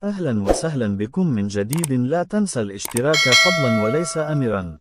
أهلا وسهلا بكم من جديد. لا تنسى الاشتراك فضلا وليس أمرا.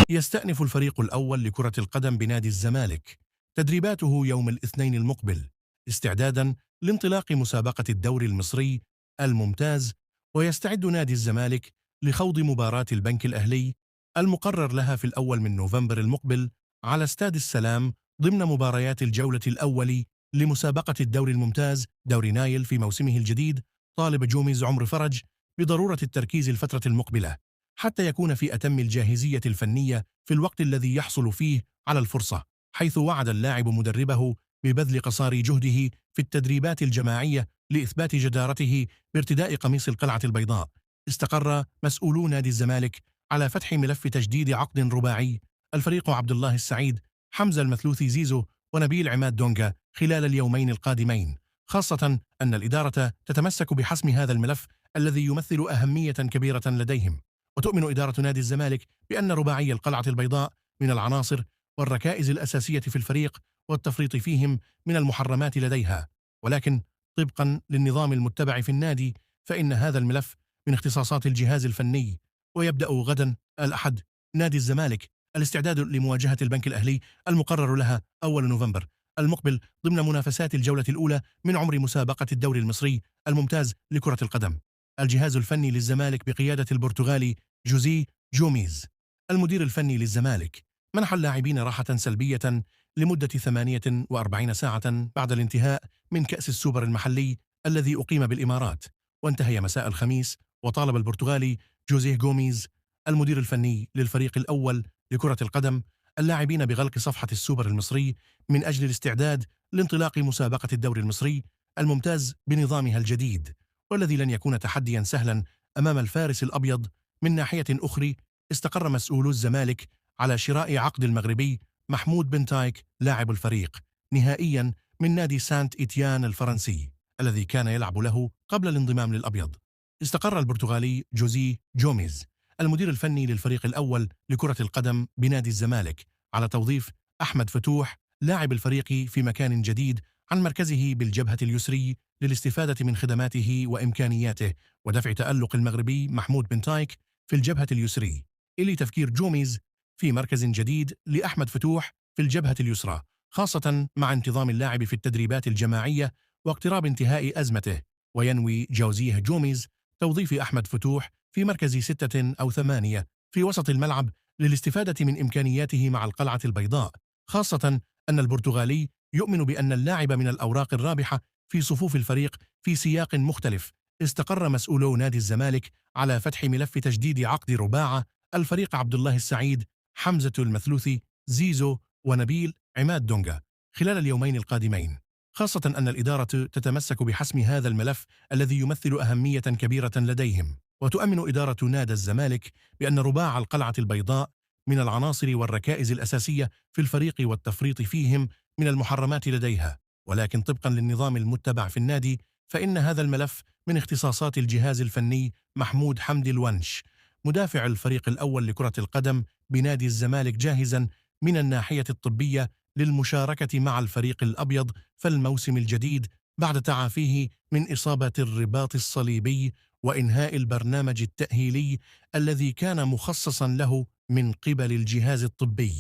يستأنف الفريق الأول لكرة القدم بنادي الزمالك تدريباته يوم الاثنين المقبل استعدادا لانطلاق مسابقة الدوري المصري الممتاز. ويستعد نادي الزمالك لخوض مباراة البنك الأهلي المقرر لها في الأول من نوفمبر المقبل على استاد السلام ضمن مباريات الجولة الأول لمسابقة الدوري الممتاز دوري نايل في موسمه الجديد. طالب جوميز عمر فرج بضرورة التركيز الفترة المقبلة حتى يكون في أتم الجاهزية الفنية في الوقت الذي يحصل فيه على الفرصة، حيث وعد اللاعب مدربه ببذل قصارى جهده في التدريبات الجماعية لإثبات جدارته بارتداء قميص القلعة البيضاء. استقر مسؤولو نادي الزمالك على فتح ملف تجديد عقد رباعي الفريق عبد الله السعيد، حمزة المثلوثي زيزو، ونبيل عماد دونجا خلال اليومين القادمين، خاصة أن الإدارة تتمسك بحسم هذا الملف الذي يمثل أهمية كبيرة لديهم. وتؤمن إدارة نادي الزمالك بأن رباعي القلعة البيضاء من العناصر والركائز الأساسية في الفريق، والتفريط فيهم من المحرمات لديها. ولكن طبقا للنظام المتبع في النادي فإن هذا الملف من اختصاصات الجهاز الفني. ويبدأ غدا الأحد نادي الزمالك الاستعداد لمواجهة البنك الأهلي المقرر لها أول نوفمبر المقبل ضمن منافسات الجولة الأولى من عمر مسابقة الدوري المصري الممتاز لكرة القدم. الجهاز الفني للزمالك بقيادة البرتغالي جوزيه جوميز المدير الفني للزمالك منح اللاعبين راحة سلبية لمدة 48 ساعة بعد الانتهاء من كأس السوبر المحلي الذي أقيم بالإمارات، وانتهي مساء الخميس. وطالب البرتغالي جوزيه جوميز المدير الفني للفريق الأول لكرة القدم اللاعبين بغلق صفحة السوبر المصري من أجل الاستعداد لانطلاق مسابقة الدوري المصري الممتاز بنظامها الجديد، والذي لن يكون تحديا سهلا أمام الفارس الأبيض. من ناحية أخرى استقر مسؤولو الزمالك على شراء عقد المغربي محمود بن تايك لاعب الفريق نهائيا من نادي سانت إتيان الفرنسي الذي كان يلعب له قبل الانضمام للأبيض. استقر البرتغالي جوزيه جوميز المدير الفني للفريق الأول لكرة القدم بنادي الزمالك على توظيف أحمد فتوح لاعب الفريق في مكان جديد عن مركزه بالجبهة اليسري للاستفادة من خدماته وإمكانياته، ودفع تألق المغربي محمود بن تايك في الجبهة اليسري إلى تفكير جوميز في مركز جديد لأحمد فتوح في الجبهة اليسرى، خاصة مع انتظام اللاعب في التدريبات الجماعية واقتراب انتهاء أزمته. وينوي جوزيه جوميز توظيف أحمد فتوح في مركز 6 أو 8 في وسط الملعب للاستفادة من إمكانياته مع القلعة البيضاء، خاصة أن البرتغالي يؤمن بأن اللاعب من الأوراق الرابحة في صفوف الفريق في سياق مختلف. استقر مسؤولو نادي الزمالك على فتح ملف تجديد عقد رباعة الفريق عبد الله السعيد، حمزة المثلوثي، زيزو، ونبيل عماد دونجا خلال اليومين القادمين، خاصة أن الإدارة تتمسك بحسم هذا الملف الذي يمثل أهمية كبيرة لديهم. وتؤمن إدارة نادي الزمالك بأن رباع القلعة البيضاء من العناصر والركائز الأساسية في الفريق، والتفريط فيهم من المحرمات لديها. ولكن طبقا للنظام المتبع في النادي فإن هذا الملف من اختصاصات الجهاز الفني. محمود حمدي الونش مدافع الفريق الأول لكرة القدم بنادي الزمالك جاهزا من الناحية الطبية للمشاركة مع الفريق الأبيض فالموسم الجديد بعد تعافيه من إصابة الرباط الصليبي وإنهاء البرنامج التأهيلي الذي كان مخصصا له من قبل الجهاز الطبي.